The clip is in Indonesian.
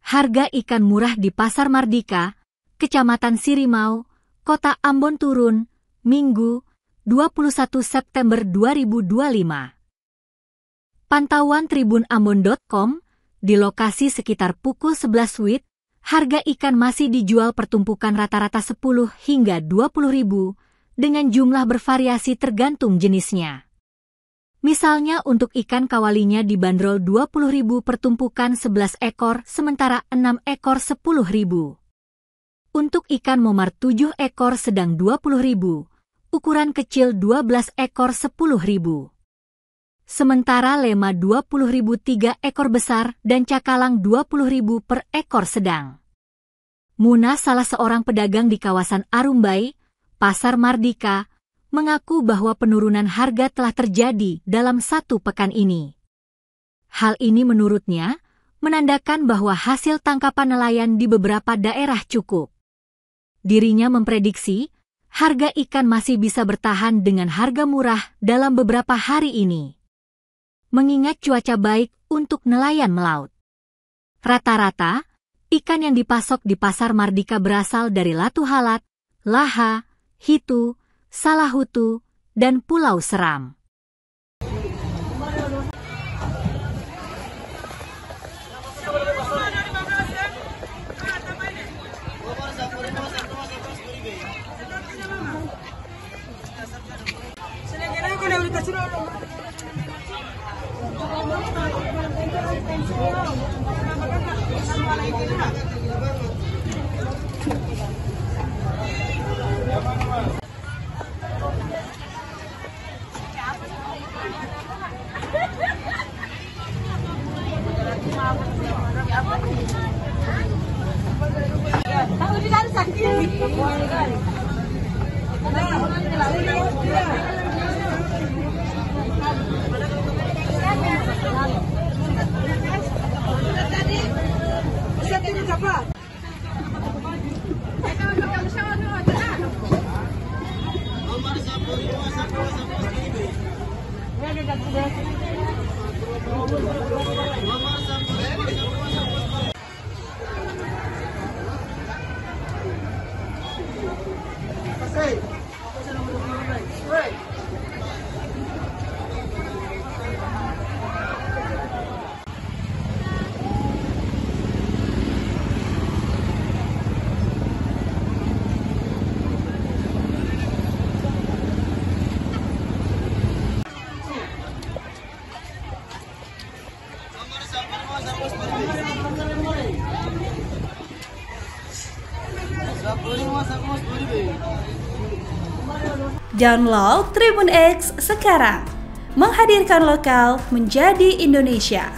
Harga ikan murah di Pasar Mardika, Kecamatan Sirimau, Kota Ambon turun, Minggu, 21 September 2025. Pantauan tribunambon.com, di lokasi sekitar pukul 11 WIB, harga ikan masih dijual pertumpukan rata-rata 10 hingga 20 ribu, dengan jumlah bervariasi tergantung jenisnya. Misalnya untuk ikan kawalinya dibanderol 20 ribu pertumpukan 11 ekor, sementara 6 ekor 10 ribu. Untuk ikan momar 7 ekor sedang 20 ribu, ukuran kecil 12 ekor 10 ribu. Sementara lema 20 ribu 3 ekor besar dan cakalang 20 ribu per ekor sedang. Muna, salah seorang pedagang di kawasan Arumbai, Pasar Mardika, mengaku bahwa penurunan harga telah terjadi dalam 1 pekan ini. Hal ini menurutnya menandakan bahwa hasil tangkapan nelayan di beberapa daerah cukup. Dirinya memprediksi harga ikan masih bisa bertahan dengan harga murah dalam beberapa hari ini, mengingat cuaca baik untuk nelayan melaut. Rata-rata, ikan yang dipasok di Pasar Mardika berasal dari Latu Halat, Laha, Hitu, Salahutu, dan Pulau Seram. Download Tribun X sekarang, menghadirkan lokal menjadi Indonesia.